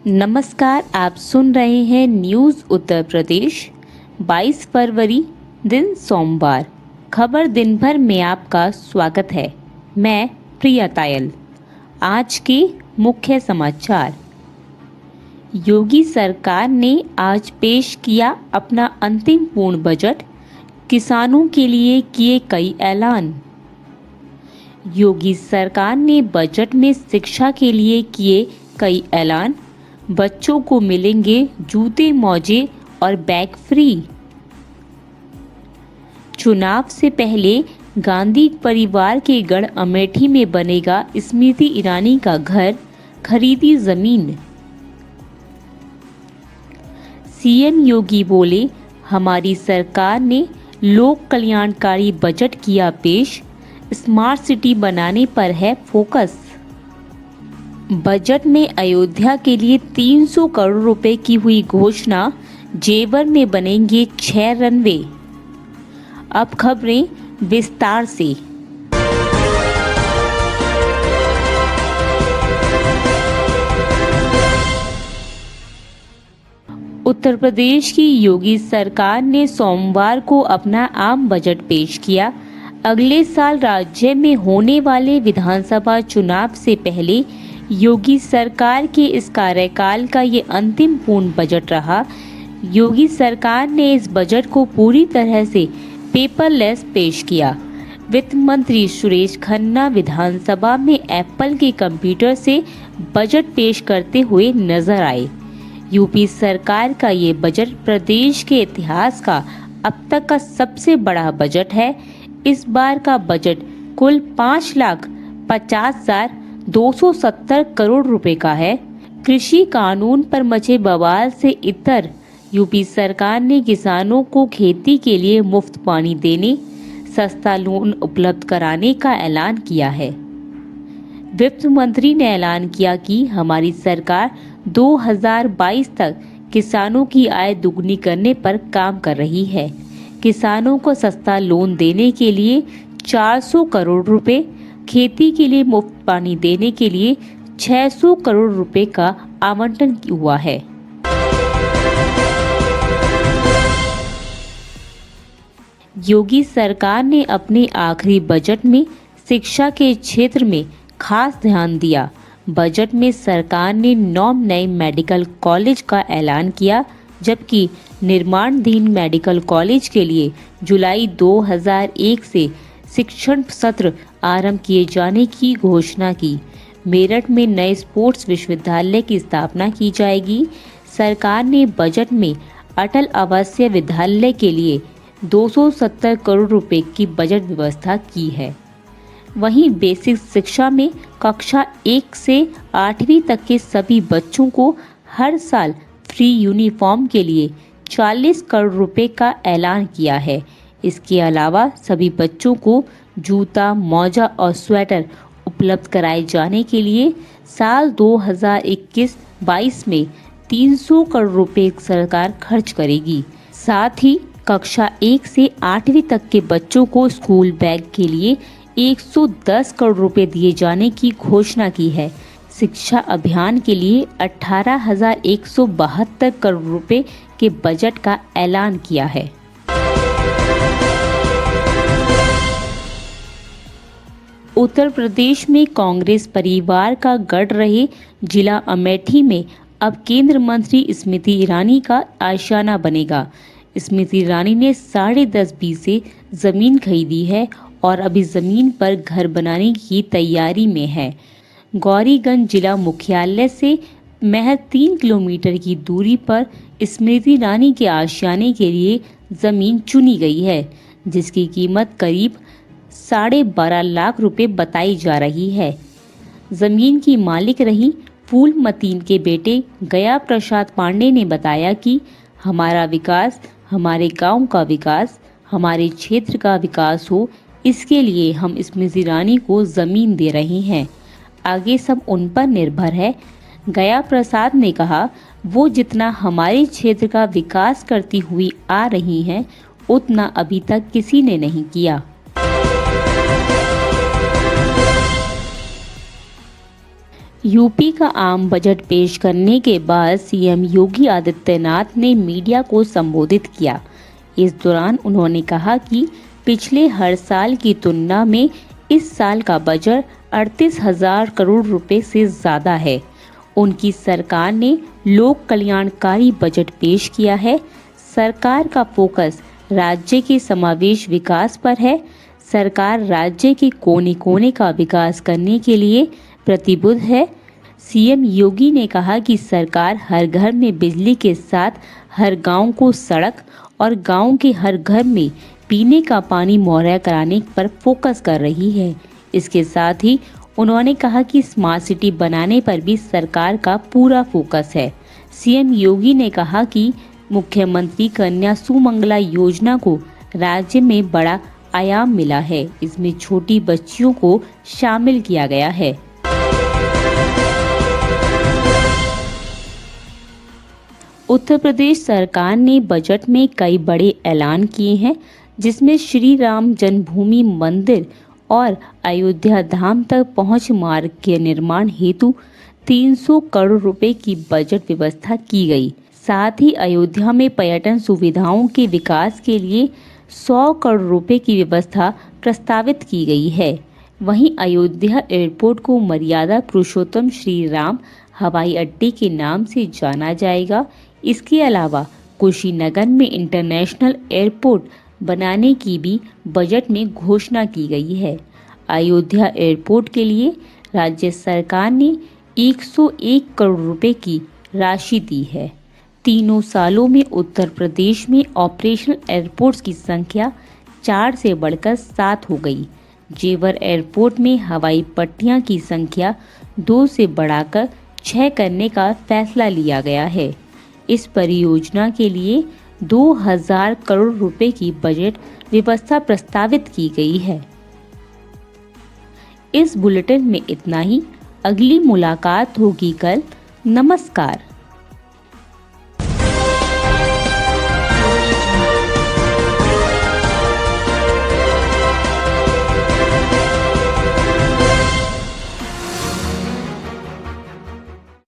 नमस्कार, आप सुन रहे हैं न्यूज़ उत्तर प्रदेश। 22 फरवरी दिन सोमवार। खबर दिन भर में आपका स्वागत है। मैं प्रिया तायल। आज के मुख्य समाचार। योगी सरकार ने आज पेश किया अपना अंतिम पूर्ण बजट। किसानों के लिए किए कई ऐलान। योगी सरकार ने बजट में शिक्षा के लिए किए कई ऐलान। बच्चों को मिलेंगे जूते, मोजे और बैग फ्री। चुनाव से पहले गांधी परिवार के गढ़ अमेठी में बनेगा स्मृति ईरानी का घर, खरीदी जमीन। सीएम योगी बोले, हमारी सरकार ने लोक कल्याणकारी बजट किया पेश, स्मार्ट सिटी बनाने पर है फोकस। बजट में अयोध्या के लिए 300 करोड़ रुपए की हुई घोषणा। जेवर में बनेंगे 6 रनवे। अब खबरें विस्तार से। उत्तर प्रदेश की योगी सरकार ने सोमवार को अपना आम बजट पेश किया। अगले साल राज्य में होने वाले विधानसभा चुनाव से पहले योगी सरकार के इस कार्यकाल का ये अंतिम पूर्ण बजट रहा। योगी सरकार ने इस बजट को पूरी तरह से पेपरलेस पेश किया। वित्त मंत्री सुरेश खन्ना विधानसभा में एप्पल के कंप्यूटर से बजट पेश करते हुए नजर आए। यूपी सरकार का ये बजट प्रदेश के इतिहास का अब तक का सबसे बड़ा बजट है। इस बार का बजट कुल 5,50,270 करोड़ रुपए का है। कृषि कानून पर मचे बवाल से इतर यूपी सरकार ने किसानों को खेती के लिए मुफ्त पानी देने, सस्ता लोन उपलब्ध कराने का ऐलान किया है। वित्त मंत्री ने ऐलान किया कि हमारी सरकार 2022 तक किसानों की आय दुगनी करने पर काम कर रही है। किसानों को सस्ता लोन देने के लिए 400 करोड़ रुपए, खेती के लिए मुफ्त पानी देने के लिए 600 करोड़ रुपए का आवंटन हुआ है। योगी सरकार ने अपने आखिरी बजट में शिक्षा के क्षेत्र में खास ध्यान दिया। बजट में सरकार ने 9 नए मेडिकल कॉलेज का ऐलान किया, जबकि निर्माणाधीन मेडिकल कॉलेज के लिए जुलाई 2001 से शिक्षण सत्र आरंभ किए जाने की घोषणा की। मेरठ में नए स्पोर्ट्स विश्वविद्यालय की स्थापना की जाएगी। सरकार ने बजट में अटल आवासीय विद्यालय के लिए 270 करोड़ रुपए की बजट व्यवस्था की है। वहीं बेसिक शिक्षा में कक्षा 1 से 8वीं तक के सभी बच्चों को हर साल फ्री यूनिफॉर्म के लिए 40 करोड़ रुपए का ऐलान किया है। इसके अलावा सभी बच्चों को जूता, मोजा और स्वेटर उपलब्ध कराए जाने के लिए साल 2021-22 में 300 करोड़ रुपए सरकार खर्च करेगी। साथ ही कक्षा 1 से 8वीं तक के बच्चों को स्कूल बैग के लिए 110 करोड़ रुपए दिए जाने की घोषणा की है। शिक्षा अभियान के लिए 18,172 करोड़ रुपए के बजट का ऐलान किया है। उत्तर प्रदेश में कांग्रेस परिवार का गढ़ रहे जिला अमेठी में अब केंद्र मंत्री स्मृति ईरानी का आशियाना बनेगा। स्मृति ईरानी ने 10.5 बीघे जमीन खरीदी है और अभी जमीन पर घर बनाने की तैयारी में है। गौरीगंज जिला मुख्यालय से महज 3 किलोमीटर की दूरी पर स्मृति ईरानी के आशियाने के लिए जमीन चुनी गई है, जिसकी कीमत करीब 12.5 लाख रुपए बताई जा रही है। जमीन की मालिक रही फूल मतीन के बेटे गया प्रसाद पांडे ने बताया कि हमारा विकास, हमारे गांव का विकास, हमारे क्षेत्र का विकास हो, इसके लिए हम स्मृति ईरानी को जमीन दे रहे हैं। आगे सब उन पर निर्भर है। गया प्रसाद ने कहा, वो जितना हमारे क्षेत्र का विकास करती हुई आ रही हैं, उतना अभी तक किसी ने नहीं किया। यूपी का आम बजट पेश करने के बाद सीएम योगी आदित्यनाथ ने मीडिया को संबोधित किया। इस दौरान उन्होंने कहा कि पिछले हर साल की तुलना में इस साल का बजट 38,000 करोड़ रुपए से ज़्यादा है। उनकी सरकार ने लोक कल्याणकारी बजट पेश किया है। सरकार का फोकस राज्य के समावेश विकास पर है। सरकार राज्य के कोने कोने का विकास करने के लिए प्रतिबद्ध है। सीएम योगी ने कहा कि सरकार हर घर में बिजली के साथ हर गांव को सड़क और गांव के हर घर में पीने का पानी मुहैया कराने पर फोकस कर रही है। इसके साथ ही उन्होंने कहा कि स्मार्ट सिटी बनाने पर भी सरकार का पूरा फोकस है। सीएम योगी ने कहा कि मुख्यमंत्री कन्या सुमंगला योजना को राज्य में बड़ा आयाम मिला है। इसमें छोटी बच्चियों को शामिल किया गया है। उत्तर प्रदेश सरकार ने बजट में कई बड़े ऐलान किए हैं, जिसमें श्री राम जन्मभूमि मंदिर और अयोध्या धाम तक पहुंच मार्ग के निर्माण हेतु 300 करोड़ रुपए की बजट व्यवस्था की गई। साथ ही अयोध्या में पर्यटन सुविधाओं के विकास के लिए 100 करोड़ रुपए की व्यवस्था प्रस्तावित की गई है। वहीं अयोध्या एयरपोर्ट को मर्यादा पुरुषोत्तम श्री राम हवाई अड्डे के नाम से जाना जाएगा। इसके अलावा कुशीनगर में इंटरनेशनल एयरपोर्ट बनाने की भी बजट में घोषणा की गई है। अयोध्या एयरपोर्ट के लिए राज्य सरकार ने 101 करोड़ रुपए की राशि दी है। तीनों सालों में उत्तर प्रदेश में ऑपरेशनल एयरपोर्ट्स की संख्या 4 से बढ़कर 7 हो गई। जेवर एयरपोर्ट में हवाई पट्टियां की संख्या 2 से बढ़ाकर 6 करने का फैसला लिया गया है। इस परियोजना के लिए 2000 करोड़ रुपए की बजट व्यवस्था प्रस्तावित की गई है। इस बुलेटिन में इतना ही। अगली मुलाकात होगी कल। नमस्कार।